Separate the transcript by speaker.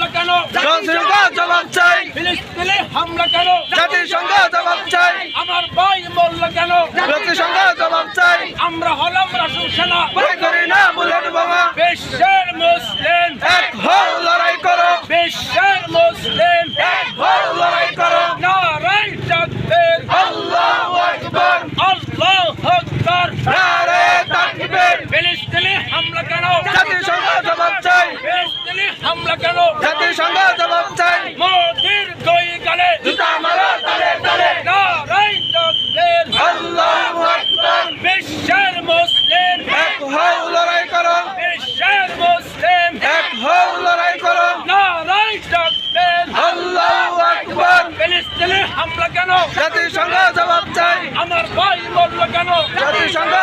Speaker 1: হামলা কেন?
Speaker 2: জাতিসংঘ জবাব চাই।
Speaker 1: ফিলিস্তিনে হামলা কেন?
Speaker 2: জাতিসংঘ জবাব চাই।
Speaker 1: আমার ভাই মরল কেন?
Speaker 2: জাতিসংঘ জবাব চাই।
Speaker 1: আমরা হলাম রাসূল সেনা,
Speaker 2: ভয় করি না বুলেট বোমা।
Speaker 1: বিশ্বের মুসলিম
Speaker 2: এক হও লড়াই করো,
Speaker 1: বিশ্বের মুসলিম
Speaker 2: এক হও লড়াই করো।
Speaker 1: নারায়ে তাকবীর,
Speaker 2: আল্লাহু আকবার,
Speaker 1: আল্লাহু আকবার।
Speaker 2: নারে তাকবীর।
Speaker 1: ফিলিস্তিনে হামলা কেন?
Speaker 2: জাতিসংঘ জবাব চাই।
Speaker 1: ফিলিস্তিনে হামলা কেন?
Speaker 2: জাতিসংঘ জবাব চাই।
Speaker 1: মোদির দুই গালে
Speaker 2: জুতা মারো তালে তালে।
Speaker 1: নারায়ে তাকবীর,
Speaker 2: আল্লাহু আকবার,
Speaker 1: বিশ্বের মুসলিম
Speaker 2: এক হও লড়াই করো,
Speaker 1: বিশ্বের মুসলিম
Speaker 2: এক হও লড়াই করো।
Speaker 1: নারায়ে তাকবীর,
Speaker 2: আল্লাহু আকবার,
Speaker 1: ফিলিস্তিনে হামলা কেন?
Speaker 2: জাতিসংঘ জবাব চাই।
Speaker 1: আমার ভাই মরল কেন?
Speaker 2: জাতিসংঘ